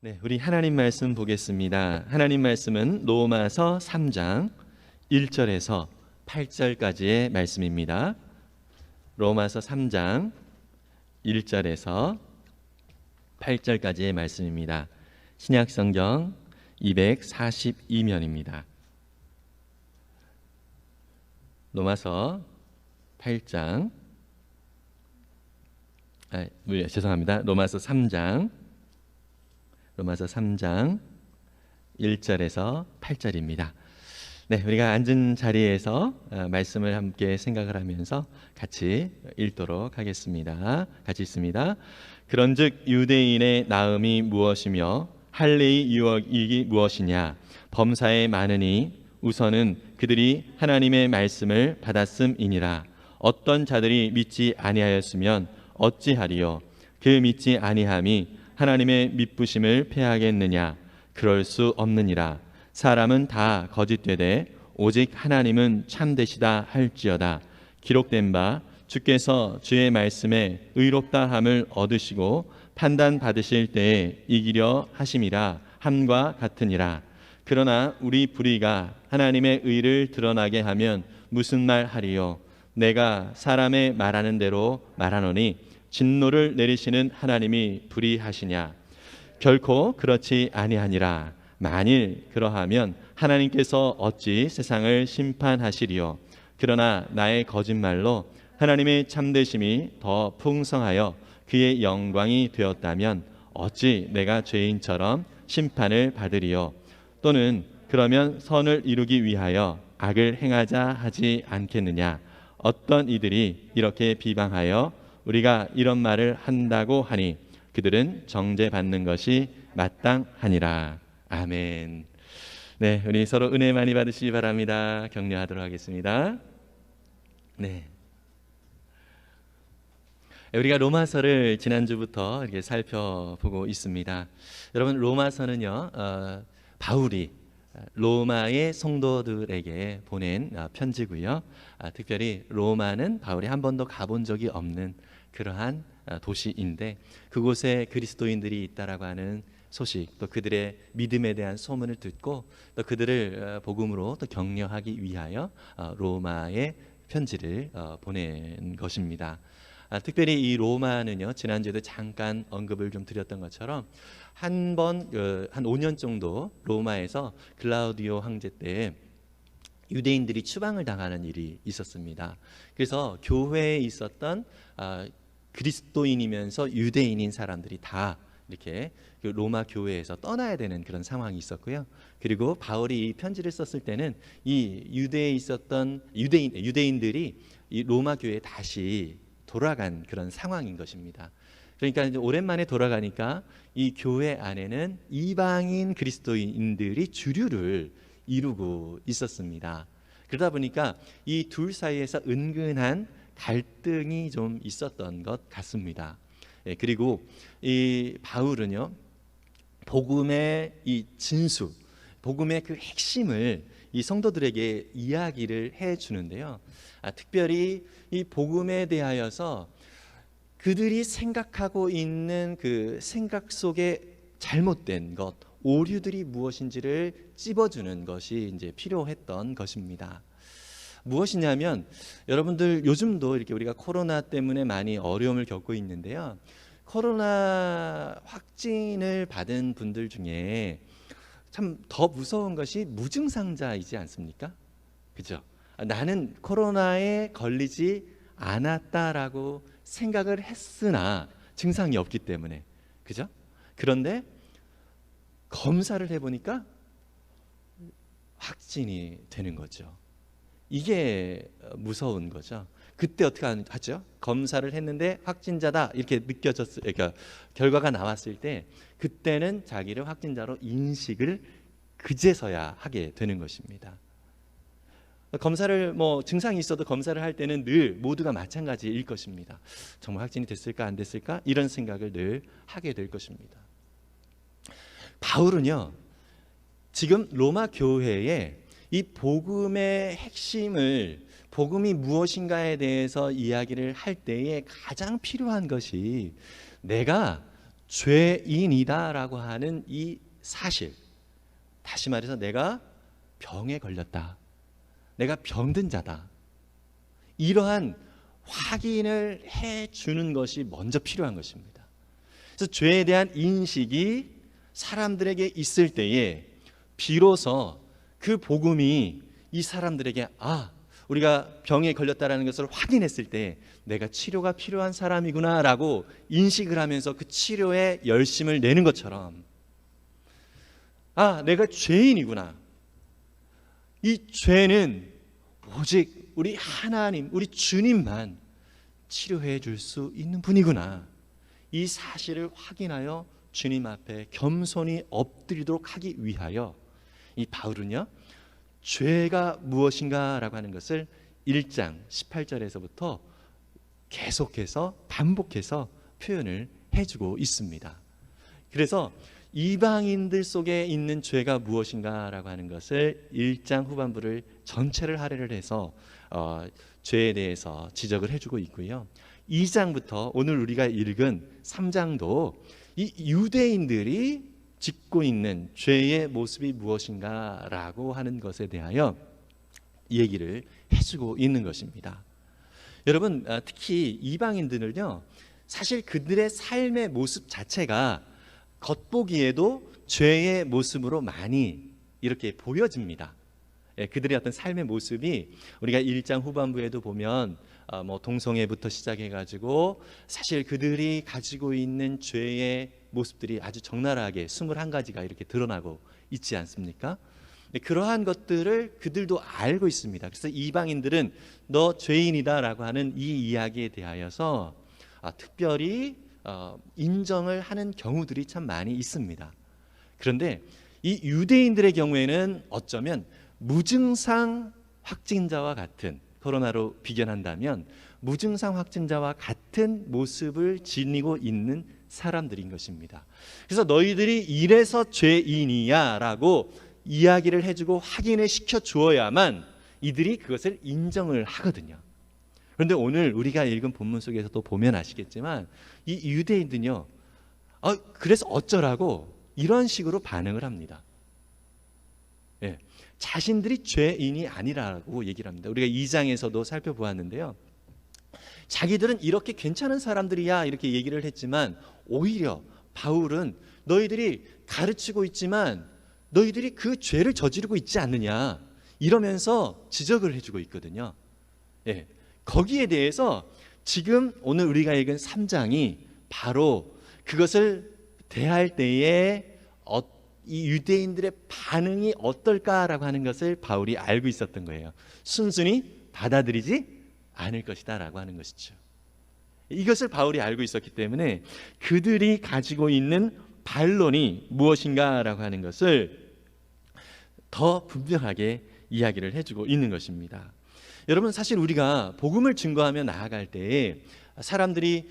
네, 우리 하나님 말씀 보겠습니다. 하나님 말씀은 로마서 3장 1절에서 8절까지의 말씀입니다. 로마서 3장 1절에서 8절까지의 말씀입니다. 신약성경 242면입니다. 로마서 8장 죄송합니다. 로마서 3장 1절에서 8절입니다. 네, 우리가 앉은 자리에서 말씀을 함께 생각을 하면서 같이 읽도록 하겠습니다. 같이 읽습니다. 그런즉 유대인의 나음이 무엇이며 할례의 유혹이 무엇이냐? 범사에 많으니 우선은 그들이 하나님의 말씀을 받았음이니라. 어떤 자들이 믿지 아니하였으면 어찌하리요? 그 믿지 아니함이 하나님의 믿부심을 패하겠느냐? 그럴 수 없느니라. 사람은 다 거짓되되 오직 하나님은 참되시다 할지어다. 기록된 바 주께서 주의 말씀에 의롭다함을 얻으시고 판단 받으실 때에 이기려 하심이라 함과 같으니라. 그러나 우리 불의가 하나님의 의를 드러나게 하면 무슨 말 하리요? 내가 사람의 말하는 대로 말하노니 진노를 내리시는 하나님이 불의하시냐? 결코 그렇지 아니하니라. 만일 그러하면 하나님께서 어찌 세상을 심판하시리요? 그러나 나의 거짓말로 하나님의 참되심이 더 풍성하여 그의 영광이 되었다면 어찌 내가 죄인처럼 심판을 받으리요? 또는 그러면 선을 이루기 위하여 악을 행하자 하지 않겠느냐? 어떤 이들이 이렇게 비방하여 우리가 이런 말을 한다고 하니 그들은 정죄받는 것이 마땅하니라. 아멘. 네, 우리 서로 은혜 많이 받으시기 바랍니다. 격려하도록 하겠습니다. 네, 우리가 로마서를 지난주부터 이렇게 살펴보고 있습니다. 여러분, 로마서는요, 바울이 로마의 성도들에게 보낸 편지고요. 특별히 로마는 바울이 한 번도 가본 적이 없는 그러한 도시인데 그곳에 그리스도인들이 있다라고 하는 소식, 또 그들의 믿음에 대한 소문을 듣고 또 그들을 복음으로 또 격려하기 위하여 로마에 편지를 보낸 것입니다. 특별히 이 로마는요, 지난주에도 잠깐 언급을 좀 드렸던 것처럼 한 5년 정도 로마에서 글라우디오 황제 때 유대인들이 추방을 당하는 일이 있었습니다. 그래서 교회에 있었던 그리스도인이면서 유대인인 사람들이 다 이렇게 그 로마 교회에서 떠나야 되는 그런 상황이 있었고요. 그리고 바울이 이 편지를 썼을 때는 이 유대에 있었던 유대인들이 이 로마 교회에 다시 돌아간 그런 상황인 것입니다. 그러니까 이제 오랜만에 돌아가니까 이 교회 안에는 이방인 그리스도인들이 주류를 이루고 있었습니다. 그러다 보니까 이 둘 사이에서 은근한 갈등이 좀 있었던 것 같습니다. 그리고 이 바울은요, 복음의 이 진수, 복음의 그 핵심을 이 성도들에게 이야기를 해 주는데요. 특별히 이 복음에 대하여서 그들이 생각하고 있는 그 생각 속에 잘못된 것, 오류들이 무엇인지를 찝어주는 것이 이제 필요했던 것입니다. 무엇이냐면 여러분들 요즘도 이렇게 우리가 코로나 때문에 많이 어려움을 겪고 있는데요. 코로나 확진을 받은 분들 중에 참 더 무서운 것이 무증상자이지 않습니까? 그죠? 나는 코로나에 걸리지 않았다라고 생각을 했으나 증상이 없기 때문에, 그죠? 그런데 검사를 해보니까 확진이 되는 거죠. 이게 무서운 거죠. 그때 어떻게 하죠? 검사를 했는데 확진자다 이렇게 그러니까 결과가 나왔을 때 그때는 자기를 확진자로 인식을 그제서야 하게 되는 것입니다. 검사를 증상이 있어도 검사를 할 때는 늘 모두가 마찬가지일 것입니다. 정말 확진이 됐을까 안 됐을까 이런 생각을 늘 하게 될 것입니다. 바울은요, 지금 로마 교회에 이 복음의 핵심을, 복음이 무엇인가에 대해서 이야기를 할 때에 가장 필요한 것이 내가 죄인이다라고 하는 이 사실, 다시 말해서 내가 병에 걸렸다, 내가 병든 자다, 이러한 확인을 해주는 것이 먼저 필요한 것입니다. 그래서 죄에 대한 인식이 사람들에게 있을 때에 비로소 그 복음이 이 사람들에게 우리가 병에 걸렸다라는 것을 확인했을 때 내가 치료가 필요한 사람이구나라고 인식을 하면서 그 치료에 열심을 내는 것처럼 내가 죄인이구나, 이 죄는 오직 우리 하나님, 우리 주님만 치료해 줄 수 있는 분이구나, 이 사실을 확인하여 주님 앞에 겸손히 엎드리도록 하기 위하여 이 바울은요, 죄가 무엇인가라고 하는 것을 1장 18절에서부터 계속해서 반복해서 표현을 해주고 있습니다. 그래서 이방인들 속에 있는 죄가 무엇인가라고 하는 것을 1장 후반부를 전체를 할애를 해서 죄에 대해서 지적을 해주고 있고요. 2장부터 오늘 우리가 읽은 3장도 이 유대인들이 짓고 있는 죄의 모습이 무엇인가라고 하는 것에 대하여 얘기를 해주고 있는 것입니다. 여러분, 특히 이방인들은요, 사실 그들의 삶의 모습 자체가 겉보기에도 죄의 모습으로 많이 이렇게 보여집니다. 그들의 어떤 삶의 모습이 우리가 1장 후반부에도 보면 동성애부터 시작해가지고 사실 그들이 가지고 있는 죄의 모습들이 아주 적나라하게 21가지가 이렇게 드러나고 있지 않습니까? 그러한 것들을 그들도 알고 있습니다. 그래서 이방인들은 너 죄인이다라고 하는 이 이야기에 대하여서 특별히 인정을 하는 경우들이 참 많이 있습니다. 그런데 이 유대인들의 경우에는 어쩌면 무증상 확진자와 같은, 코로나로 비견한다면 무증상 확진자와 같은 모습을 지니고 있는 사람들인 것입니다. 그래서 너희들이 이래서 죄인이야 라고 이야기를 해주고 확인을 시켜 주어야만 이들이 그것을 인정을 하거든요. 그런데 오늘 우리가 읽은 본문 속에서도 보면 아시겠지만 이 유대인들은요, 그래서 어쩌라고 이런 식으로 반응을 합니다. 자신들이 죄인이 아니라고 얘기를 합니다. 우리가 2장에서도 살펴보았는데요, 자기들은 이렇게 괜찮은 사람들이야 이렇게 얘기를 했지만 오히려 바울은 너희들이 가르치고 있지만 너희들이 그 죄를 저지르고 있지 않느냐 이러면서 지적을 해주고 있거든요. 거기에 대해서 지금 오늘 우리가 읽은 3장이 바로 그것을 대할 때에 이 유대인들의 반응이 어떨까라고 하는 것을 바울이 알고 있었던 거예요. 순순히 받아들이지 않을 것이다 라고 하는 것이죠. 이것을 바울이 알고 있었기 때문에 그들이 가지고 있는 반론이 무엇인가 라고 하는 것을 더 분명하게 이야기를 해주고 있는 것입니다. 여러분, 사실 우리가 복음을 증거하며 나아갈 때에 사람들이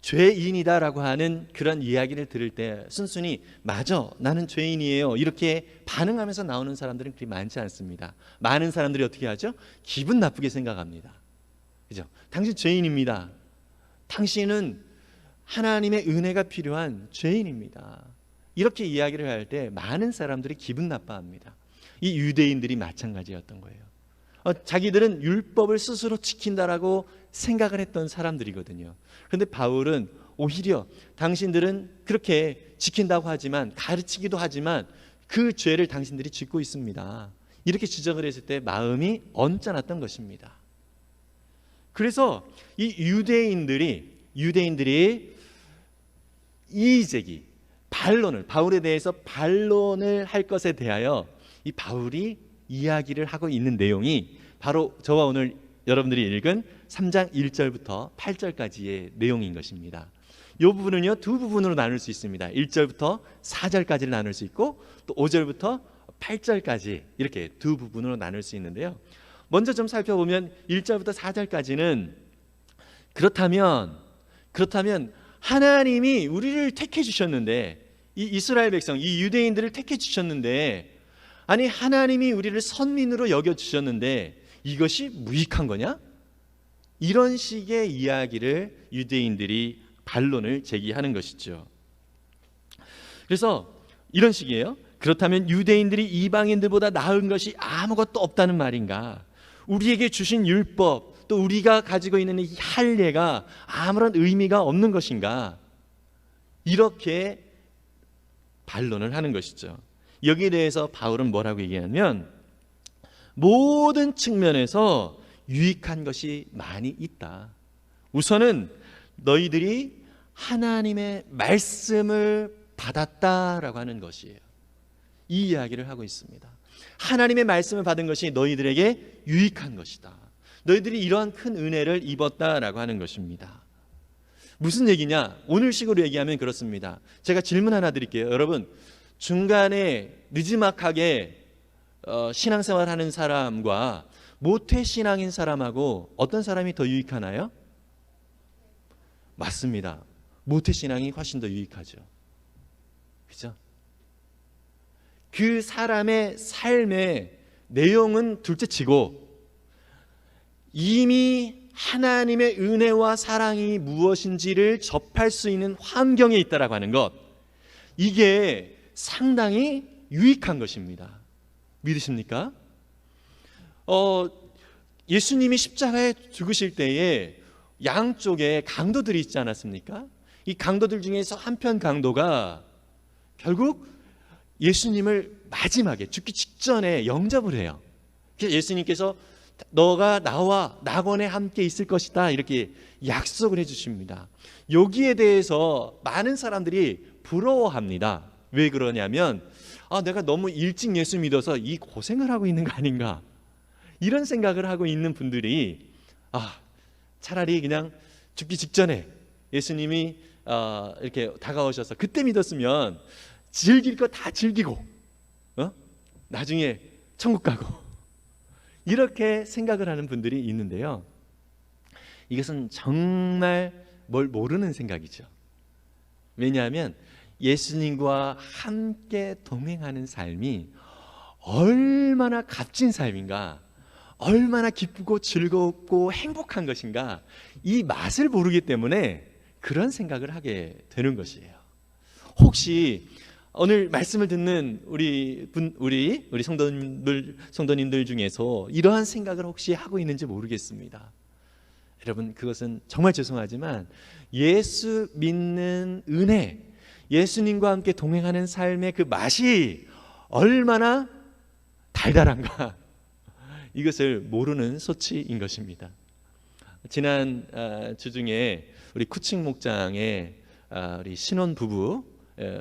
죄인이다라고 하는 그런 이야기를 들을 때 순순히 맞아, 나는 죄인이에요 이렇게 반응하면서 나오는 사람들은 그리 많지 않습니다. 많은 사람들이 어떻게 하죠? 기분 나쁘게 생각합니다. 그죠? 당신 죄인입니다. 당신은 하나님의 은혜가 필요한 죄인입니다. 이렇게 이야기를 할 때 많은 사람들이 기분 나빠합니다. 이 유대인들이 마찬가지였던 거예요. 자기들은 율법을 스스로 지킨다라고 생각을 했던 사람들이거든요. 그런데 바울은 오히려 당신들은 그렇게 지킨다고 하지만, 가르치기도 하지만 그 죄를 당신들이 짓고 있습니다. 이렇게 지적을 했을 때 마음이 언짢았던 것입니다. 그래서 이 유대인들이 이의제기, 반론을, 바울에 대해서 반론을 할 것에 대하여 이 바울이 이야기를 하고 있는 내용이 바로 저와 오늘 여러분들이 읽은 3장 1절부터 8절까지의 내용인 것입니다. 이 부분은요, 두 부분으로 나눌 수 있습니다. 1절부터 4절까지를 나눌 수 있고 또 5절부터 8절까지 이렇게 두 부분으로 나눌 수 있는데요. 먼저 좀 살펴보면 1절부터 4절까지는 그렇다면 하나님이 우리를 택해 주셨는데, 이 이스라엘 백성, 이 유대인들을 택해 주셨는데, 아니 하나님이 우리를 선민으로 여겨 주셨는데 이것이 무익한 거냐? 이런 식의 이야기를 유대인들이 반론을 제기하는 것이죠. 그래서 이런 식이에요. 그렇다면 유대인들이 이방인들보다 나은 것이 아무것도 없다는 말인가? 우리에게 주신 율법, 또 우리가 가지고 있는 이 할례가 아무런 의미가 없는 것인가? 이렇게 반론을 하는 것이죠. 여기에 대해서 바울은 뭐라고 얘기하냐면, 모든 측면에서 유익한 것이 많이 있다. 우선은 너희들이 하나님의 말씀을 받았다라고 하는 것이에요. 이 이야기를 하고 있습니다. 하나님의 말씀을 받은 것이 너희들에게 유익한 것이다. 너희들이 이러한 큰 은혜를 입었다라고 하는 것입니다. 무슨 얘기냐? 오늘식으로 얘기하면 그렇습니다. 제가 질문 하나 드릴게요. 여러분, 중간에 느지막하게 신앙생활하는 사람과 모태신앙인 사람하고 어떤 사람이 더 유익하나요? 맞습니다. 모태신앙이 훨씬 더 유익하죠. 그죠? 그 사람의 삶의 내용은 둘째치고 이미 하나님의 은혜와 사랑이 무엇인지를 접할 수 있는 환경에 있다라고 하는 것, 이게 상당히 유익한 것입니다. 믿으십니까? 예수님이 십자가에 죽으실 때에 양쪽에 강도들이 있지 않았습니까? 이 강도들 중에서 한편 강도가 결국 예수님을 마지막에 죽기 직전에 영접을 해요. 그래서 예수님께서 너가 나와 낙원에 함께 있을 것이다 이렇게 약속을 해주십니다. 여기에 대해서 많은 사람들이 부러워합니다. 왜 그러냐면 내가 너무 일찍 예수 믿어서 이 고생을 하고 있는 거 아닌가, 이런 생각을 하고 있는 분들이 차라리 그냥 죽기 직전에 예수님이 이렇게 다가오셔서 그때 믿었으면 즐길 거 다 즐기고 나중에 천국 가고, 이렇게 생각을 하는 분들이 있는데요. 이것은 정말 뭘 모르는 생각이죠. 왜냐하면 예수님과 함께 동행하는 삶이 얼마나 값진 삶인가, 얼마나 기쁘고 즐겁고 행복한 것인가, 이 맛을 모르기 때문에 그런 생각을 하게 되는 것이에요. 혹시 오늘 말씀을 듣는 우리 성도님들 중에서 이러한 생각을 혹시 하고 있는지 모르겠습니다. 여러분, 그것은 정말 죄송하지만 예수 믿는 은혜, 예수님과 함께 동행하는 삶의 그 맛이 얼마나 달달한가, 이것을 모르는 소치인 것입니다. 지난 주 중에 우리 쿠칭 목장에 우리 신혼 부부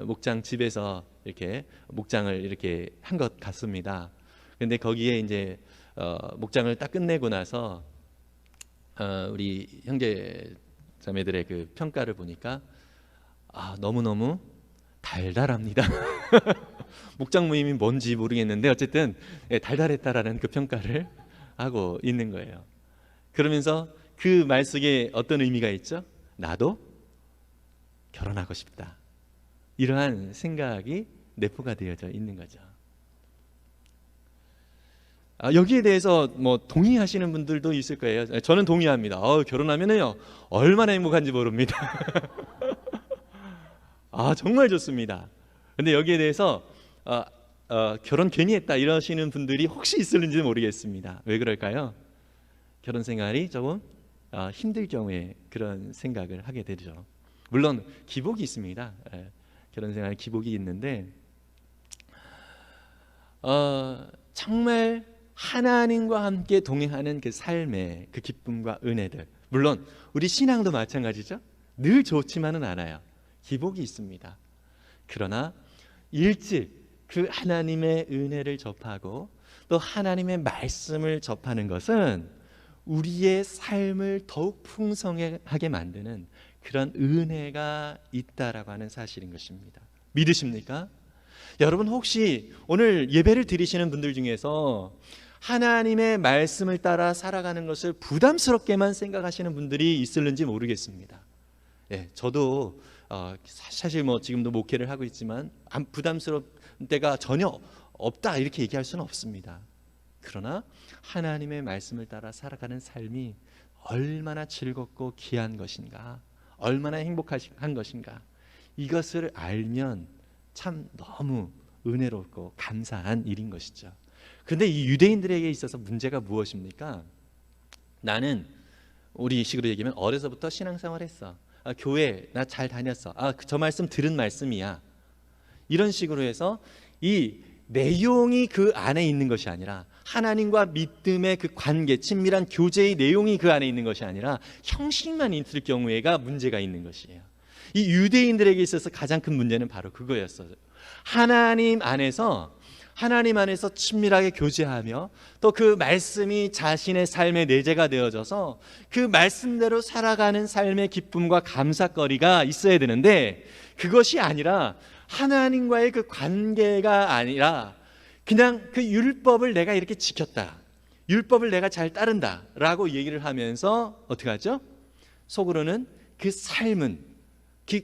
목장 집에서 이렇게 목장을 이렇게 한 것 같습니다. 그런데 거기에 이제 목장을 딱 끝내고 나서 우리 형제 자매들의 그 평가를 보니까 너무너무 달달합니다. 목장 모임이 뭔지 모르겠는데 어쨌든 달달했다라는 그 평가를 하고 있는 거예요. 그러면서 그 말 속에 어떤 의미가 있죠? 나도 결혼하고 싶다, 이러한 생각이 내포가 되어져 있는 거죠. 여기에 대해서 뭐 동의하시는 분들도 있을 거예요. 저는 동의합니다. 결혼하면은요 얼마나 행복한지 모릅니다. 정말 좋습니다. 근데 여기에 대해서 결혼 괜히 했다 이러시는 분들이 혹시 있을는지 모르겠습니다. 왜 그럴까요? 결혼 생활이 조금 힘들 경우에 그런 생각을 하게 되죠. 물론 기복이 있습니다. 결혼 생활 기복이 있는데 정말 하나님과 함께 동행하는 그 삶의 그 기쁨과 은혜들, 물론 우리 신앙도 마찬가지죠. 늘 좋지만은 않아요. 기복이 있습니다. 그러나 일찍 그 하나님의 은혜를 접하고 또 하나님의 말씀을 접하는 것은 우리의 삶을 더욱 풍성하게 만드는 그런 은혜가 있다라고 하는 사실인 것입니다. 믿으십니까? 여러분, 혹시 오늘 예배를 드리시는 분들 중에서 하나님의 말씀을 따라 살아가는 것을 부담스럽게만 생각하시는 분들이 있을는지 모르겠습니다. 저도 사실 뭐 지금도 목회를 하고 있지만 부담스러운 때가 전혀 없다 이렇게 얘기할 수는 없습니다. 그러나 하나님의 말씀을 따라 살아가는 삶이 얼마나 즐겁고 귀한 것인가, 얼마나 행복한 것인가, 이것을 알면 참 너무 은혜롭고 감사한 일인 것이죠. 그런데 이 유대인들에게 있어서 문제가 무엇입니까? 나는 우리 식으로 얘기하면 어려서부터 신앙생활 했어. 교회 나 잘 다녔어. 저 말씀 들은 말씀이야. 이런 식으로 해서 이 내용이 그 안에 있는 것이 아니라 하나님과 믿음의 그 관계, 친밀한 교제의 내용이 그 안에 있는 것이 아니라 형식만 있을 경우에가 문제가 있는 것이에요. 이 유대인들에게 있어서 가장 큰 문제는 바로 그거였어요. 하나님 안에서 친밀하게 교제하며 또 그 말씀이 자신의 삶의 내재가 되어져서 그 말씀대로 살아가는 삶의 기쁨과 감사거리가 있어야 되는데, 그것이 아니라 하나님과의 그 관계가 아니라 그냥 그 율법을 내가 이렇게 지켰다, 율법을 내가 잘 따른다 라고 얘기를 하면서 어떻게 하죠? 속으로는 그 삶은,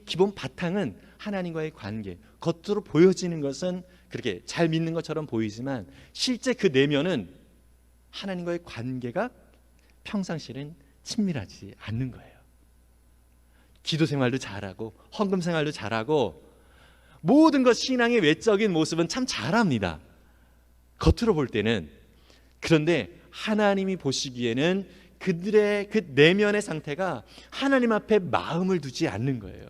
기본 바탕은 하나님과의 관계, 겉으로 보여지는 것은 그렇게 잘 믿는 것처럼 보이지만 실제 그 내면은 하나님과의 관계가 평상시에는 친밀하지 않는 거예요. 기도 생활도 잘하고 헌금 생활도 잘하고 모든 것, 신앙의 외적인 모습은 참 잘합니다, 겉으로 볼 때는. 그런데 하나님이 보시기에는 그들의 그 내면의 상태가 하나님 앞에 마음을 두지 않는 거예요.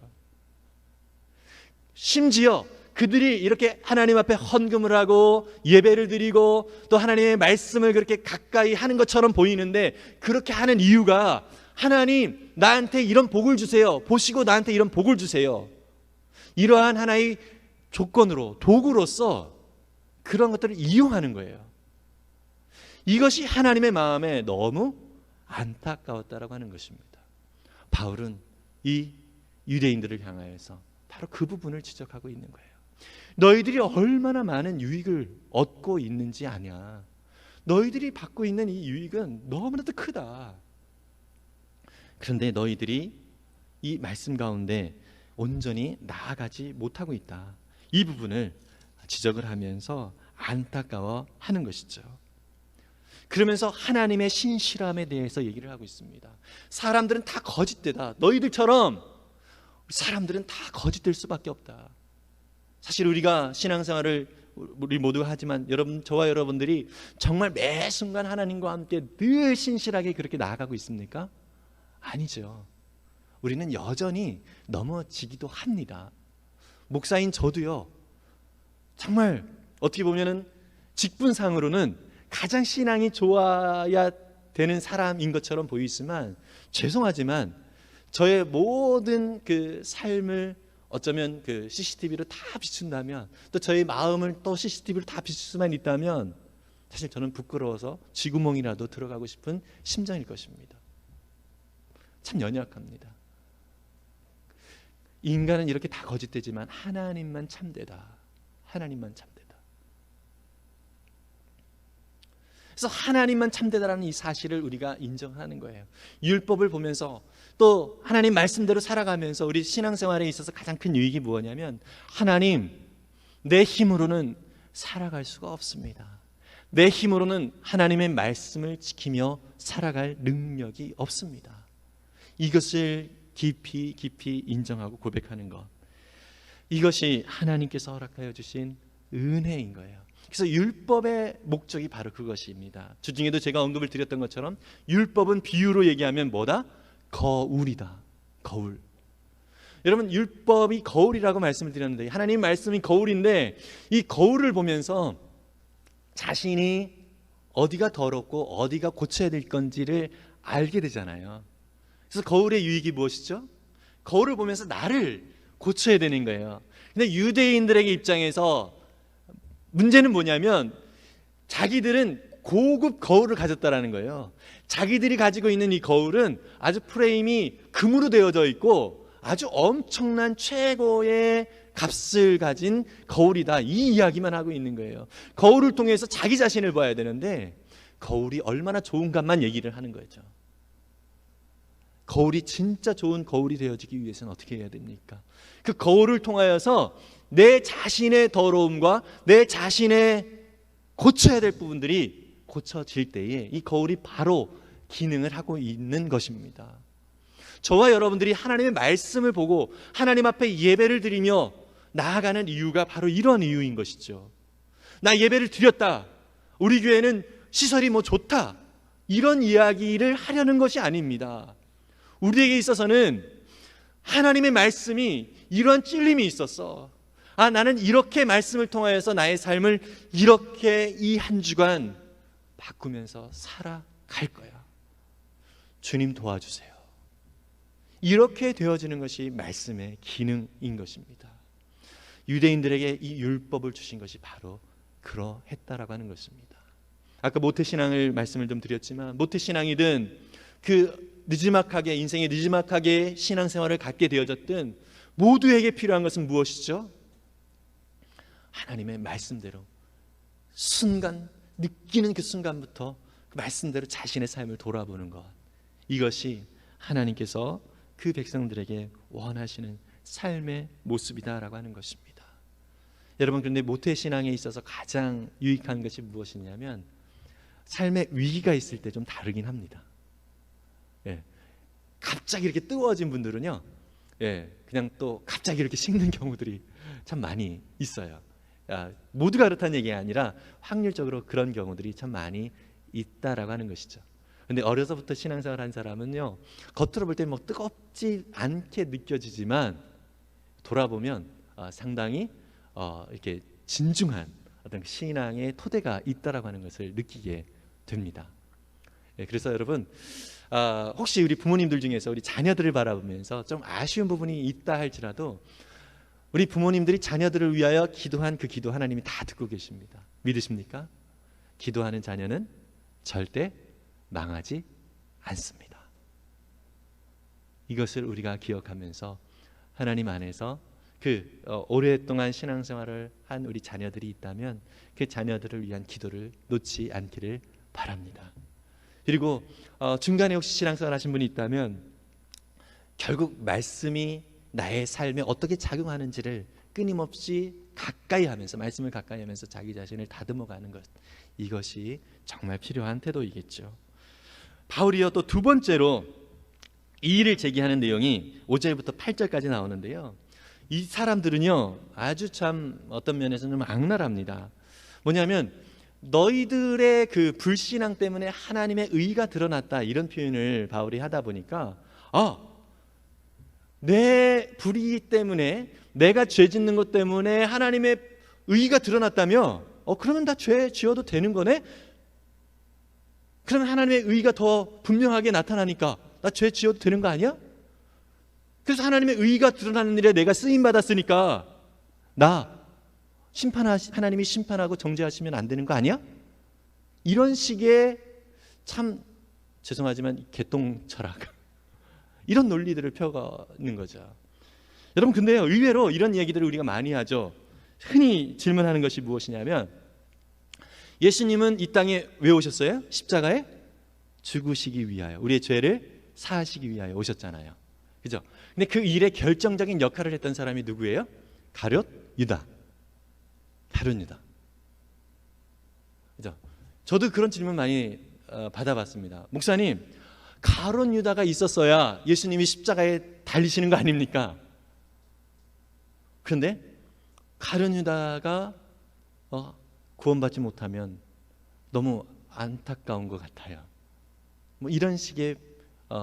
심지어 그들이 이렇게 하나님 앞에 헌금을 하고 예배를 드리고 또 하나님의 말씀을 그렇게 가까이 하는 것처럼 보이는데, 그렇게 하는 이유가 하나님 나한테 이런 복을 주세요, 보시고 나한테 이런 복을 주세요, 이러한 하나의 조건으로, 도구로서 그런 것들을 이용하는 거예요. 이것이 하나님의 마음에 너무 안타까웠다라고 하는 것입니다. 바울은 이 유대인들을 향하여서 바로 그 부분을 지적하고 있는 거예요. 너희들이 얼마나 많은 유익을 얻고 있는지 아냐? 너희들이 받고 있는 이 유익은 너무나도 크다. 그런데 너희들이 이 말씀 가운데 온전히 나아가지 못하고 있다. 이 부분을 지적을 하면서 안타까워하는 것이죠. 그러면서 하나님의 신실함에 대해서 얘기를 하고 있습니다. 사람들은 다 거짓되다. 너희들처럼 사람들은 다 거짓될 수밖에 없다. 사실 우리가 신앙생활을 우리 모두 하지만 저와 여러분들이 정말 매 순간 하나님과 함께 늘 신실하게 그렇게 나아가고 있습니까? 아니죠. 우리는 여전히 넘어지기도 합니다. 목사인 저도요, 정말 어떻게 보면은 직분상으로는 가장 신앙이 좋아야 되는 사람인 것처럼 보이지만, 죄송하지만 저의 모든 그 삶을 어쩌면 그 CCTV로 다 비춘다면, 또 저의 마음을 또 CCTV로 다 비출 수만 있다면 사실 저는 부끄러워서 쥐구멍이라도 들어가고 싶은 심정일 것입니다. 참 연약합니다. 인간은 이렇게 다 거짓되지만 하나님만 참되다. 하나님만 참되다. 그래서 하나님만 참되다라는 이 사실을 우리가 인정하는 거예요. 율법을 보면서 또 하나님 말씀대로 살아가면서 우리 신앙생활에 있어서 가장 큰 유익이 무엇이냐면, 하나님, 내 힘으로는 살아갈 수가 없습니다. 내 힘으로는 하나님의 말씀을 지키며 살아갈 능력이 없습니다. 이것을 깊이 인정하고 고백하는 것, 이것이 하나님께서 허락하여 주신 은혜인 거예요. 그래서 율법의 목적이 바로 그것입니다. 주중에도 제가 언급을 드렸던 것처럼 율법은 비유로 얘기하면 뭐다? 거울이다. 거울. 여러분, 율법이 거울이라고 말씀을 드렸는데, 하나님 말씀이 거울인데 이 거울을 보면서 자신이 어디가 더럽고 어디가 고쳐야 될 건지를 알게 되잖아요. 그래서 거울의 유익이 무엇이죠? 거울을 보면서 나를 고쳐야 되는 거예요. 근데 유대인들에게 입장에서 문제는 뭐냐면, 자기들은 고급 거울을 가졌다라는 거예요. 자기들이 가지고 있는 이 거울은 아주 프레임이 금으로 되어져 있고 아주 엄청난 최고의 값을 가진 거울이다, 이 이야기만 하고 있는 거예요. 거울을 통해서 자기 자신을 봐야 되는데 거울이 얼마나 좋은 값만 얘기를 하는 거죠. 거울이 진짜 좋은 거울이 되어지기 위해서는 어떻게 해야 됩니까? 그 거울을 통하여서 내 자신의 더러움과 내 자신의 고쳐야 될 부분들이 고쳐질 때에 이 거울이 바로 기능을 하고 있는 것입니다. 저와 여러분들이 하나님의 말씀을 보고 하나님 앞에 예배를 드리며 나아가는 이유가 바로 이런 이유인 것이죠. 나 예배를 드렸다, 우리 교회는 시설이 뭐 좋다, 이런 이야기를 하려는 것이 아닙니다. 우리에게 있어서는 하나님의 말씀이 이런 찔림이 있었어. 나는 이렇게 말씀을 통하여서 나의 삶을 이렇게 이 한 주간 바꾸면서 살아갈 거야. 주님 도와주세요. 이렇게 되어지는 것이 말씀의 기능인 것입니다. 유대인들에게 이 율법을 주신 것이 바로 그러했다라고 하는 것입니다. 아까 모태신앙을 말씀을 좀 드렸지만, 모태신앙이든 그 느지막하게 인생의 느지막하게 신앙생활을 갖게 되어졌든 모두에게 필요한 것은 무엇이죠? 하나님의 말씀대로 순간, 느끼는 그 순간부터 그 말씀대로 자신의 삶을 돌아보는 것, 이것이 하나님께서 그 백성들에게 원하시는 삶의 모습이다라고 하는 것입니다. 여러분, 그런데 모태신앙에 있어서 가장 유익한 것이 무엇이냐면 삶의 위기가 있을 때 좀 다르긴 합니다. 갑자기 이렇게 뜨거워진 분들은요, 그냥 또 갑자기 이렇게 식는 경우들이 참 많이 있어요. 모두가 그렇다는 얘기가 아니라 확률적으로 그런 경우들이 참 많이 있다라고 하는 것이죠. 근데 어려서부터 신앙생활 한 사람은요, 겉으로 볼 때 뭐 뜨겁지 않게 느껴지지만 돌아보면 상당히 이렇게 진중한 어떤 신앙의 토대가 있다라고 하는 것을 느끼게 됩니다. 그래서 여러분, 혹시 우리 부모님들 중에서 우리 자녀들을 바라보면서 좀 아쉬운 부분이 있다 할지라도 우리 부모님들이 자녀들을 위하여 기도한 그 기도 하나님이 다 듣고 계십니다. 믿으십니까? 기도하는 자녀는 절대 망하지 않습니다. 이것을 우리가 기억하면서 하나님 안에서 그 오랫동안 신앙생활을 한 우리 자녀들이 있다면 그 자녀들을 위한 기도를 놓지 않기를 바랍니다. 그리고 중간에 혹시 신앙생활 하신 분이 있다면 결국 말씀이 나의 삶에 어떻게 작용하는지를 끊임없이 가까이 하면서, 말씀을 가까이 하면서 자기 자신을 다듬어가는 것, 이것이 정말 필요한 태도이겠죠. 바울이요, 또 두 번째로 이의를 제기하는 내용이 5절부터 8절까지 나오는데요, 이 사람들은요 아주 참 어떤 면에서는 좀 악랄합니다. 뭐냐면 너희들의 그 불신앙 때문에 하나님의 의가 드러났다, 이런 표현을 바울이 하다 보니까 내 불의 때문에, 내가 죄 짓는 것 때문에 하나님의 의가 드러났다며? 그러면 다 죄 지어도 되는 거네? 그러면 하나님의 의가 더 분명하게 나타나니까 나 죄 지어도 되는 거 아니야? 그래서 하나님의 의가 드러나는 일에 내가 쓰임받았으니까 하나님이 심판하고 정죄하시면 안 되는 거 아니야? 이런 식의, 참 죄송하지만 개똥 철학, 이런 논리들을 펴가는 거죠. 여러분, 근데요, 의외로 이런 얘기들을 우리가 많이 하죠. 흔히 질문하는 것이 무엇이냐면, 예수님은 이 땅에 왜 오셨어요? 십자가에 죽으시기 위하여, 우리의 죄를 사하시기 위하여 오셨잖아요. 그죠? 근데 그 일에 결정적인 역할을 했던 사람이 누구예요? 가룟 유다. 그죠? 저도 그런 질문 많이 받아봤습니다. 목사님, 가룟 유다가 있었어야 예수님이 십자가에 달리시는 거 아닙니까? 그런데 가룟 유다가 구원받지 못하면 너무 안타까운 것 같아요. 뭐 이런 식의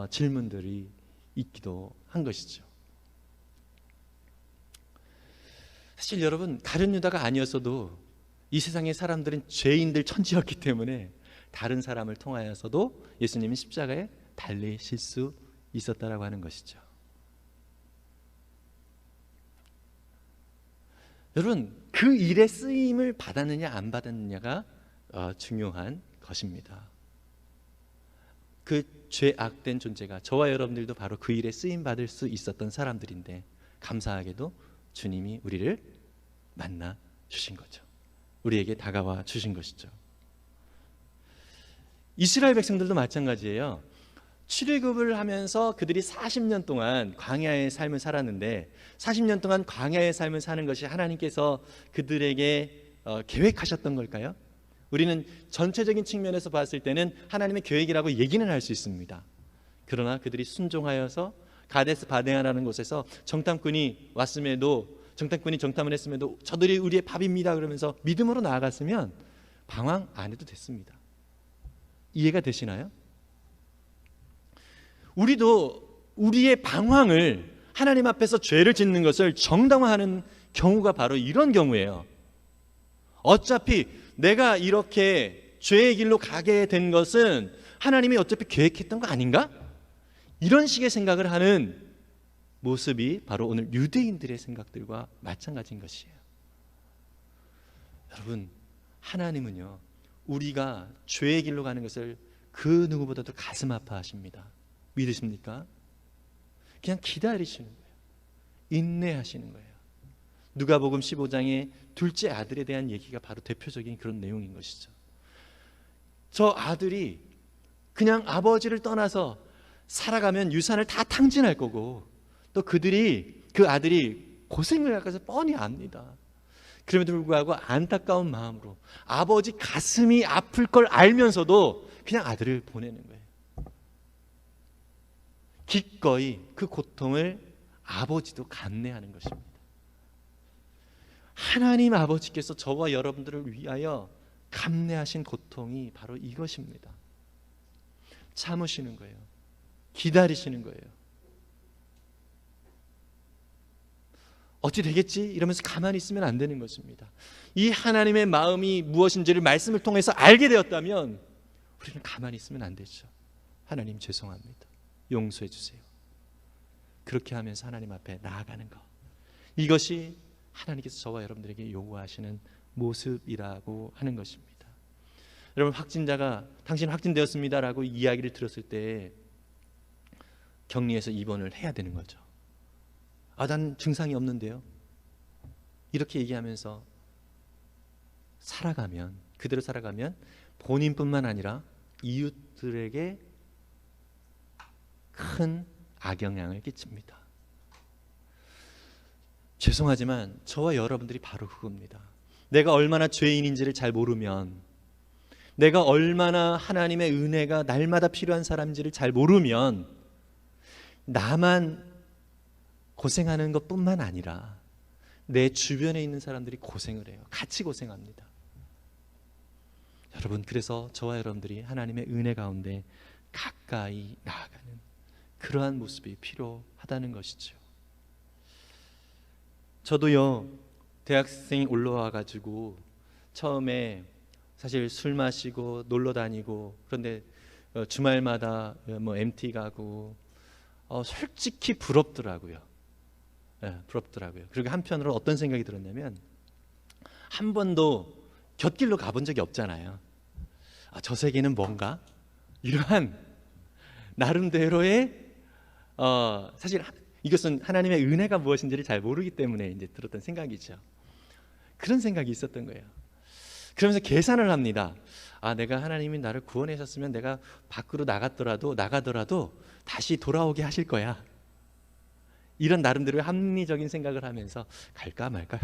질문들이 있기도 한 것이죠. 사실 여러분, 가룟 유다가 아니었어도 이 세상의 사람들은 죄인들 천지였기 때문에 다른 사람을 통하여서도 예수님이 십자가에 달리실 수 있었다라고 하는 것이죠. 여러분, 그 일에 쓰임을 받았느냐 안 받았느냐가 중요한 것입니다. 그 죄악된 존재가, 저와 여러분들도 바로 그 일에 쓰임 받을 수 있었던 사람들인데, 감사하게도 주님이 우리를 만나 주신 거죠. 우리에게 다가와 주신 것이죠. 이스라엘 백성들도 마찬가지예요. 출애굽을 하면서 그들이 40년 동안 광야의 삶을 살았는데, 40년 동안 광야의 삶을 사는 것이 하나님께서 그들에게 계획하셨던 걸까요? 우리는 전체적인 측면에서 봤을 때는 하나님의 계획이라고 얘기는 할 수 있습니다. 그러나 그들이 순종하여서 가데스 바네아라는 곳에서 정탐꾼이 왔음에도 정탐꾼이 정탐을 했음에도 저들이 우리의 밥입니다 그러면서 믿음으로 나아갔으면 방황 안 해도 됐습니다. 이해가 되시나요? 우리도 우리의 방황을 하나님 앞에서 죄를 짓는 것을 정당화하는 경우가 바로 이런 경우예요. 어차피 내가 이렇게 죄의 길로 가게 된 것은 하나님이 어차피 계획했던 거 아닌가? 이런 식의 생각을 하는 모습이 바로 오늘 유대인들의 생각들과 마찬가지인 것이에요. 여러분, 하나님은요, 우리가 죄의 길로 가는 것을 그 누구보다도 가슴 아파하십니다. 믿으십니까? 그냥 기다리시는 거예요. 인내하시는 거예요. 누가복음 15장의 둘째 아들에 대한 얘기가 바로 대표적인 그런 내용인 것이죠. 저 아들이 그냥 아버지를 떠나서 살아가면 유산을 다 탕진할 거고, 또 그 아들이 고생을 할 것을 뻔히 압니다. 그럼에도 불구하고 안타까운 마음으로 아버지 가슴이 아플 걸 알면서도 그냥 아들을 보내는 거예요. 기꺼이 그 고통을 아버지도 감내하는 것입니다. 하나님 아버지께서 저와 여러분들을 위하여 감내하신 고통이 바로 이것입니다. 참으시는 거예요. 기다리시는 거예요. 어찌 되겠지? 이러면서 가만히 있으면 안 되는 것입니다. 이 하나님의 마음이 무엇인지를 말씀을 통해서 알게 되었다면 우리는 가만히 있으면 안 되죠. 하나님 죄송합니다. 용서해 주세요. 그렇게 하면서 하나님 앞에 나아가는 것, 이것이 하나님께서 저와 여러분들에게 요구하시는 모습이라고 하는 것입니다. 여러분, 확진자가 당신 확진되었습니다라고 이야기를 들었을 때 격리해서 입원을 해야 되는 거죠. 난 증상이 없는데요. 이렇게 얘기하면서 그대로 살아가면 본인뿐만 아니라 이웃들에게 큰 악영향을 끼칩니다. 죄송하지만 저와 여러분들이 바로 그겁니다. 내가 얼마나 죄인인지를 잘 모르면, 내가 얼마나 하나님의 은혜가 날마다 필요한 사람인지를 잘 모르면 나만 고생하는 것뿐만 아니라 내 주변에 있는 사람들이 고생을 해요. 같이 고생합니다. 여러분, 그래서 저와 여러분들이 하나님의 은혜 가운데 가까이 나아가는 그러한 모습이 필요하다는 것이죠. 저도요, 대학생이 올라와 가지고 처음에 사실 술 마시고 놀러 다니고, 그런데 주말마다 MT 가고 솔직히 부럽더라고요. 부럽더라고요. 그리고 한편으로 어떤 생각이 들었냐면, 한 번도 곁길로 가본 적이 없잖아요. 저 세계는 뭔가? 이러한 나름대로의 사실 이것은 하나님의 은혜가 무엇인지를 잘 모르기 때문에 이제 들었던 생각이죠. 그런 생각이 있었던 거예요. 그러면서 계산을 합니다. 내가 하나님이 나를 구원하셨으면 내가 밖으로 나가더라도 다시 돌아오게 하실 거야. 이런 나름대로의 합리적인 생각을 하면서 갈까 말까.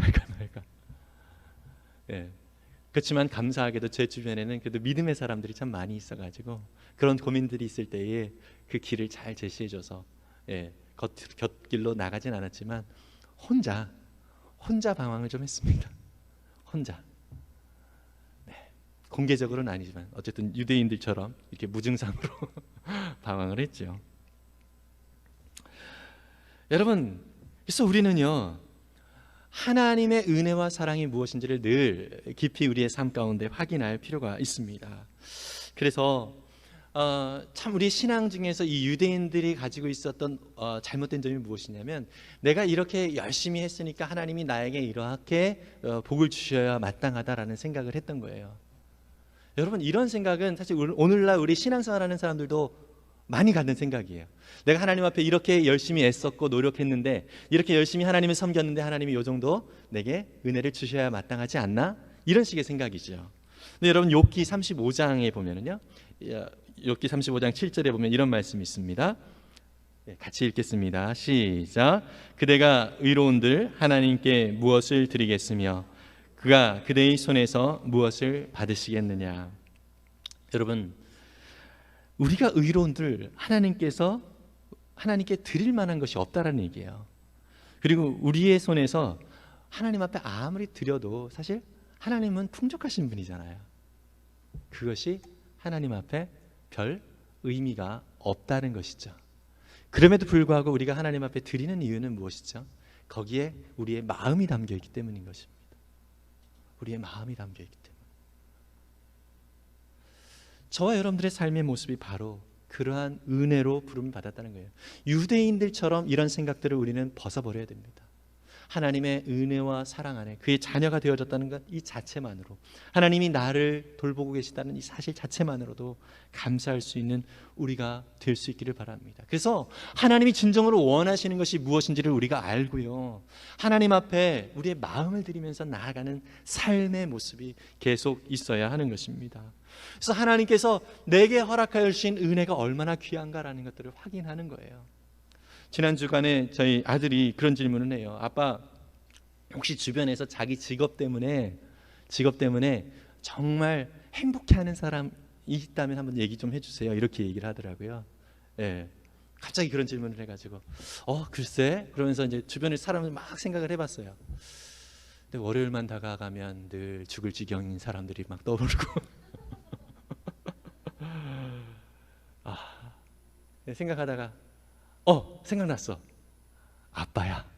예. 그렇지만 감사하게도 제 주변에는 그래도 믿음의 사람들이 참 많이 있어가지고 그런 고민들이 있을 때에 그 길을 잘 제시해줘서, 곁길로 나가진 않았지만 혼자 방황을 좀 했습니다. 혼자. 공개적으로는 아니지만 어쨌든 유대인들처럼 이렇게 무증상으로 방황을 했죠. 여러분, 그래서 우리는요, 하나님의 은혜와 사랑이 무엇인지를 늘 깊이 우리의 삶 가운데 확인할 필요가 있습니다. 그래서 참 우리 신앙 중에서 이 유대인들이 가지고 있었던 잘못된 점이 무엇이냐면, 내가 이렇게 열심히 했으니까 하나님이 나에게 이렇게 복을 주셔야 마땅하다라는 생각을 했던 거예요. 여러분, 이런 생각은 사실 오늘날 우리 신앙생활하는 사람들도 많이 갖는 생각이에요. 내가 하나님 앞에 이렇게 열심히 애썼고 노력했는데, 이렇게 열심히 하나님을 섬겼는데 하나님이 이 정도 내게 은혜를 주셔야 마땅하지 않나? 이런 식의 생각이죠. 근데 여러분, 욥기 35장에 보면은요, 욥기 35장 7절에 보면 이런 말씀이 있습니다. 같이 읽겠습니다. 시작. 그대가 의로운들 하나님께 무엇을 드리겠으며 그가 그대의 손에서 무엇을 받으시겠느냐. 여러분, 우리가 의로운들 하나님께 드릴 만한 것이 없다라는 얘기예요. 그리고 우리의 손에서 하나님 앞에 아무리 드려도 사실 하나님은 풍족하신 분이잖아요. 그것이 하나님 앞에 별 의미가 없다는 것이죠. 그럼에도 불구하고 우리가 하나님 앞에 드리는 이유는 무엇이죠? 거기에 우리의 마음이 담겨 있기 때문인 것입니다. 우리의 마음이 담겨 있기 때문에. 저와 여러분들의 삶의 모습이 바로 그러한 은혜로 부름을 받았다는 거예요. 유대인들처럼 이런 생각들을 우리는 벗어버려야 됩니다. 하나님의 은혜와 사랑 안에 그의 자녀가 되어졌다는 것 이 자체만으로, 하나님이 나를 돌보고 계시다는 이 사실 자체만으로도 감사할 수 있는 우리가 될 수 있기를 바랍니다. 그래서 하나님이 진정으로 원하시는 것이 무엇인지를 우리가 알고요, 하나님 앞에 우리의 마음을 드리면서 나아가는 삶의 모습이 계속 있어야 하는 것입니다. 그래서 하나님께서 내게 허락하여 주신 은혜가 얼마나 귀한가라는 것들을 확인하는 거예요. 지난 주간에 저희 아들이 그런 질문을 해요. 아빠, 혹시 주변에서 자기 직업 때문에 정말 행복해하는 사람이 있다면 한번 얘기 좀 해주세요. 이렇게 얘기를 하더라고요. 예, 갑자기 그런 질문을 해가지고 글쎄, 그러면서 이제 주변의 사람을 막 생각을 해봤어요. 근데 월요일만 다가가면 늘 죽을 지경인 사람들이 막 떠오르고 생각하다가 생각났어. 아빠야.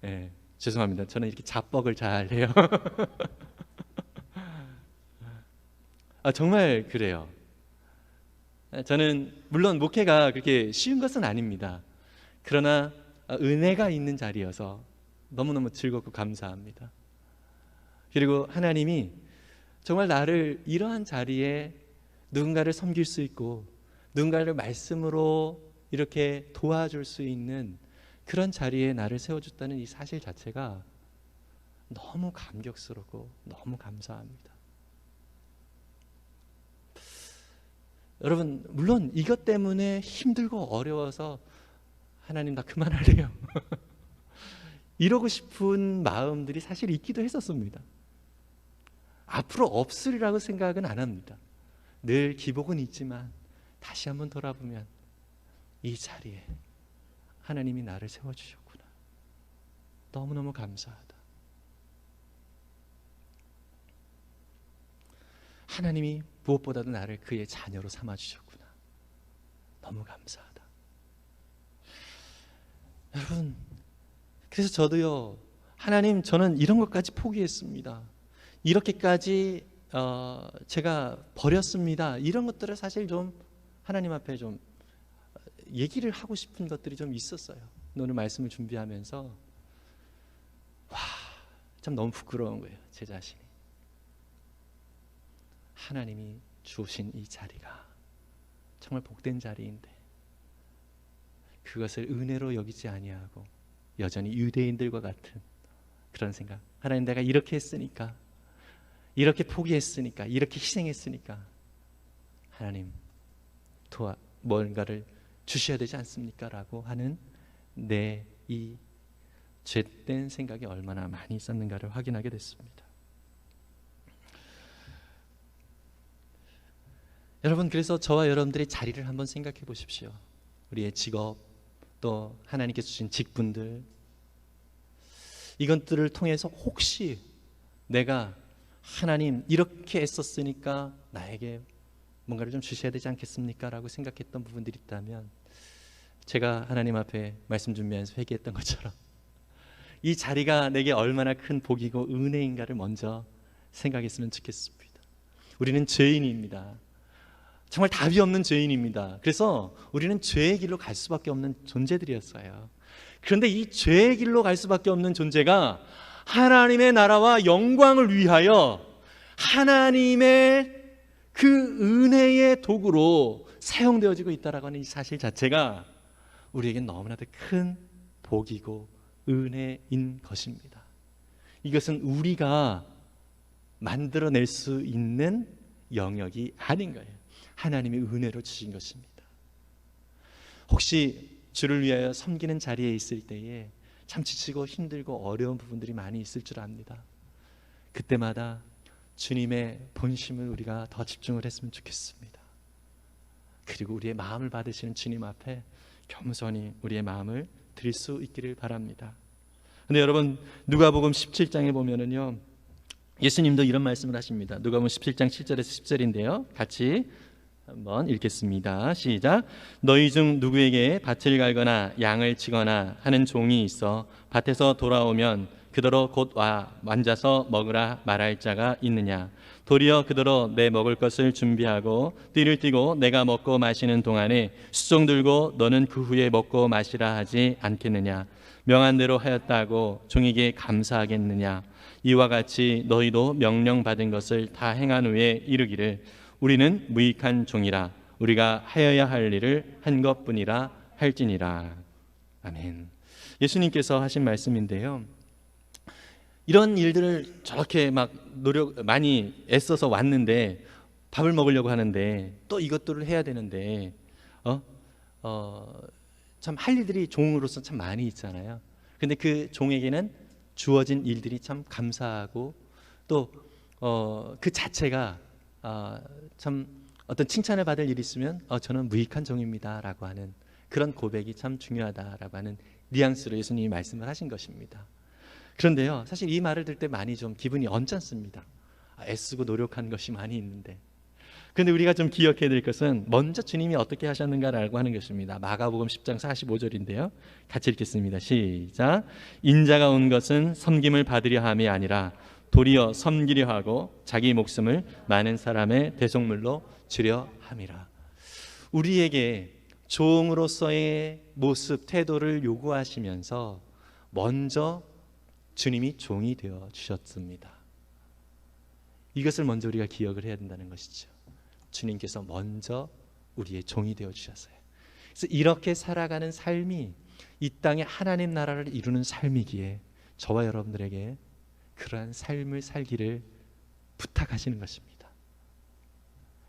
네, 죄송합니다. 저는 이렇게 자뻑을 잘 해요. 정말 그래요. 저는 물론 목회가 그렇게 쉬운 것은 아닙니다. 그러나 은혜가 있는 자리여서 너무너무 즐겁고 감사합니다. 그리고 하나님이 정말 나를 이러한 자리에 누군가를 섬길 수 있고 누군가를 말씀으로 이렇게 도와줄 수 있는 그런 자리에 나를 세워줬다는 이 사실 자체가 너무 감격스럽고 너무 감사합니다. 여러분, 물론 이것 때문에 힘들고 어려워서 하나님 나 그만하래요 이러고 싶은 마음들이 사실 있기도 했었습니다. 앞으로 없으리라고 생각은 안 합니다. 늘 기복은 있지만 다시 한번 돌아보면 이 자리에 하나님이 나를 세워주셨구나. 너무너무 감사하다. 하나님이 무엇보다도 나를 그의 자녀로 삼아주셨구나. 너무 감사하다. 여러분, 그래서 저도요, 하나님, 저는 이런 것까지 포기했습니다. 이렇게까지 제가 버렸습니다. 이런 것들을 사실 좀 하나님 앞에 좀 얘기를 하고 싶은 것들이 좀 있었어요. 오늘 말씀을 준비하면서 참 너무 부끄러운 거예요. 제 자신이. 하나님이 주신 이 자리가 정말 복된 자리인데 그것을 은혜로 여기지 아니하고 여전히 유대인들과 같은 그런 생각. 하나님, 내가 이렇게 했으니까, 이렇게 포기했으니까, 이렇게 희생했으니까 하나님 뭔가를 주셔야 되지 않습니까? 라고 하는 내 이 죄된 생각이 얼마나 많이 있었는가를 확인하게 됐습니다. 여러분, 그래서 저와 여러분들의 자리를 한번 생각해 보십시오. 우리의 직업, 또 하나님께서 주신 직분들, 이것들을 통해서 혹시 내가 하나님 이렇게 애썼으니까 나에게 뭔가를 좀 주셔야 되지 않겠습니까? 라고 생각했던 부분들이 있다면 제가 하나님 앞에 말씀 준비하면서 회개했던 것처럼 이 자리가 내게 얼마나 큰 복이고 은혜인가를 먼저 생각했으면 좋겠습니다. 우리는 죄인입니다. 정말 답이 없는 죄인입니다. 그래서 우리는 죄의 길로 갈 수밖에 없는 존재들이었어요. 그런데 이 죄의 길로 갈 수밖에 없는 존재가 하나님의 나라와 영광을 위하여 하나님의 그 은혜의 도구로 사용되어지고 있다라고 하는 이 사실 자체가 우리에겐 너무나도 큰 복이고 은혜인 것입니다. 이것은 우리가 만들어낼 수 있는 영역이 아닌 거예요. 하나님의 은혜로 주신 것입니다. 혹시 주를 위하여 섬기는 자리에 있을 때에 참 지치고 힘들고 어려운 부분들이 많이 있을 줄 압니다. 그때마다 주님의 본심을 우리가 더 집중을 했으면 좋겠습니다. 그리고 우리의 마음을 받으시는 주님 앞에 겸손히 우리의 마음을 드릴 수 있기를 바랍니다. 근데 여러분, 누가복음 17장에 보면은요, 예수님도 이런 말씀을 하십니다. 누가복음 17장 7절에서 10절인데요. 같이 한번 읽겠습니다. 시작. 너희 중 누구에게 밭을 갈거나 양을 치거나 하는 종이 있어 밭에서 돌아오면 그더러 곧 와 앉아서 먹으라 말할 자가 있느냐? 도리어 그더러 내 먹을 것을 준비하고 띠를 띠고 내가 먹고 마시는 동안에 수종 들고 너는 그 후에 먹고 마시라 하지 않겠느냐? 명한 대로 하였다고 종에게 감사하겠느냐? 이와 같이 너희도 명령받은 것을 다 행한 후에 이르기를 우리는 무익한 종이라 우리가 하여야 할 일을 한 것뿐이라 할지니라. 아멘. 예수님께서 하신 말씀인데요, 이런 일들을 저렇게 막 많이 애써서 왔는데, 밥을 먹으려고 하는데 또 이것들을 해야 되는데 참 할 일들이 종으로서 참 많이 있잖아요. 근데 그 종에게는 주어진 일들이 참 감사하고 또 그 자체가 참 어떤 칭찬을 받을 일이 있으면 저는 무익한 종입니다 라고 하는 그런 고백이 참 중요하다라고 하는 뉘앙스로 예수님이 말씀을 하신 것입니다. 그런데요, 사실 이 말을 들을 때 많이 좀 기분이 언짢습니다. 애쓰고 노력한 것이 많이 있는데. 그런데 우리가 좀 기억해야 될 것은 먼저 주님이 어떻게 하셨는가라고 하는 것입니다. 마가복음 10장 45절인데요. 같이 읽겠습니다. 시작. 인자가 온 것은 섬김을 받으려 함이 아니라 도리어 섬기려 하고 자기 목숨을 많은 사람의 대속물로 주려 함이라. 우리에게 종으로서의 모습, 태도를 요구하시면서 먼저 주님이 종이 되어 주셨습니다. 이것을 먼저 우리가 기억을 해야 된다는 것이죠. 주님께서 먼저 우리의 종이 되어 주셨어요. 그래서 이렇게 살아가는 삶이 이 땅에 하나님 나라를 이루는 삶이기에 저와 여러분들에게 그러한 삶을 살기를 부탁하시는 것입니다.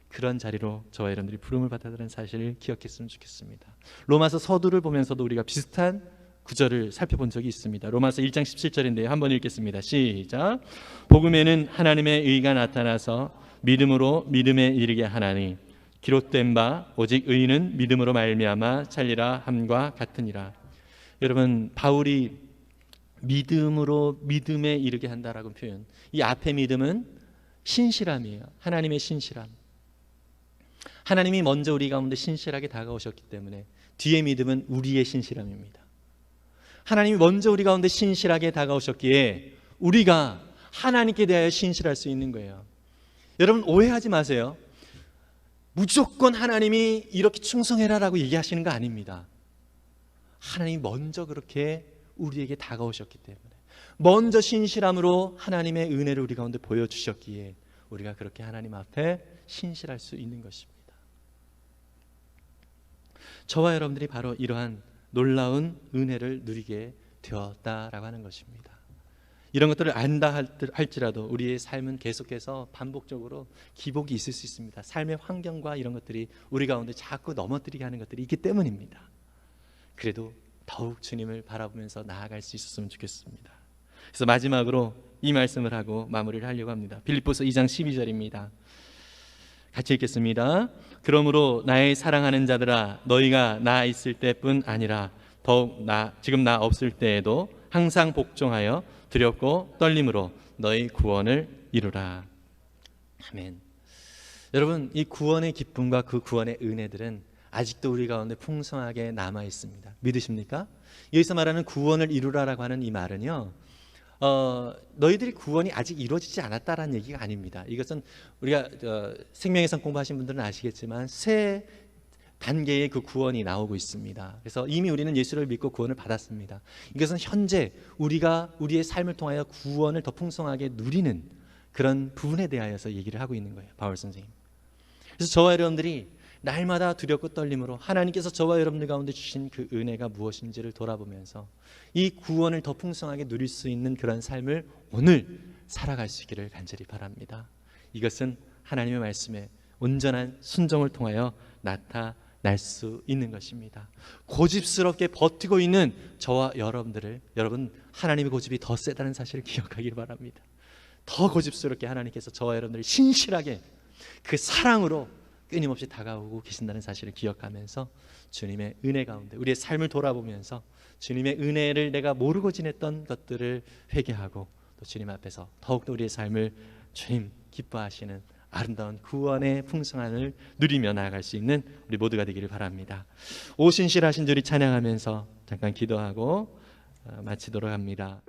그런 자리로 저와 여러분들이 부름을 받았다는 사실을 기억했으면 좋겠습니다. 로마서 서두를 보면서도 우리가 비슷한 구절을 살펴본 적이 있습니다. 로마서 1장 17절인데요. 한번 읽겠습니다. 시작. 복음에는 하나님의 의가 나타나서 믿음으로 믿음에 이르게 하나니 기록된 바 오직 의인은 믿음으로 말미암아 살리라 함과 같으니라. 여러분, 바울이 믿음으로 믿음에 이르게 한다라고 표현, 이 앞에 믿음은 신실함이에요. 하나님의 신실함. 하나님이 먼저 우리 가운데 신실하게 다가오셨기 때문에 뒤에 믿음은 우리의 신실함입니다. 하나님이 먼저 우리 가운데 신실하게 다가오셨기에 우리가 하나님께 대하여 신실할 수 있는 거예요. 여러분, 오해하지 마세요. 무조건 하나님이 이렇게 충성해라라고 얘기하시는 거 아닙니다. 하나님이 먼저 그렇게 우리에게 다가오셨기 때문에, 먼저 신실함으로 하나님의 은혜를 우리 가운데 보여주셨기에 우리가 그렇게 하나님 앞에 신실할 수 있는 것입니다. 저와 여러분들이 바로 이러한 놀라운 은혜를 누리게 되었다라고 하는 것입니다. 이런 것들을 안다 할지라도 우리의 삶은 계속해서 반복적으로 기복이 있을 수 있습니다. 삶의 환경과 이런 것들이 우리 가운데 자꾸 넘어뜨리게 하는 것들이 있기 때문입니다. 그래도 더욱 주님을 바라보면서 나아갈 수 있었으면 좋겠습니다. 그래서 마지막으로 이 말씀을 하고 마무리를 하려고 합니다. 빌립보서 2장 12절입니다. 같이 읽겠습니다. 그러므로 나의 사랑하는 자들아, 너희가 나 있을 때뿐 아니라 더욱 지금 나 없을 때에도 항상 복종하여 두렵고 떨림으로 너희 구원을 이루라. 아멘. 여러분, 이 구원의 기쁨과 그 구원의 은혜들은 아직도 우리 가운데 풍성하게 남아 있습니다. 믿으십니까? 여기서 말하는 구원을 이루라라고 하는 이 말은요, 너희들이 구원이 아직 이루어지지 않았다라는 얘기가 아닙니다. 이것은 우리가 생명의상 공부하신 분들은 아시겠지만 새 단계의 그 구원이 나오고 있습니다. 그래서 이미 우리는 예수를 믿고 구원을 받았습니다. 이것은 현재 우리가 우리의 삶을 통하여 구원을 더 풍성하게 누리는 그런 부분에 대하여서 얘기를 하고 있는 거예요, 바울 선생님. 그래서 저와 여러분들이 날마다 두렵고 떨림으로 하나님께서 저와 여러분들 가운데 주신 그 은혜가 무엇인지를 돌아보면서 이 구원을 더 풍성하게 누릴 수 있는 그런 삶을 오늘 살아갈 수 있기를 간절히 바랍니다. 이것은 하나님의 말씀에 온전한 순종을 통하여 나타날 수 있는 것입니다. 고집스럽게 버티고 있는 저와 여러분들을, 여러분, 하나님의 고집이 더 세다는 사실을 기억하길 바랍니다. 더 고집스럽게 하나님께서 저와 여러분들을 신실하게 그 사랑으로 끊임없이 다가오고 계신다는 사실을 기억하면서 주님의 은혜 가운데 우리의 삶을 돌아보면서 주님의 은혜를 내가 모르고 지냈던 것들을 회개하고 또 주님 앞에서 더욱더 우리의 삶을 주님 기뻐하시는 아름다운 구원의 풍성함을 누리며 나아갈 수 있는 우리 모두가 되기를 바랍니다. 오신실하신 주를 찬양하면서 잠깐 기도하고 마치도록 합니다.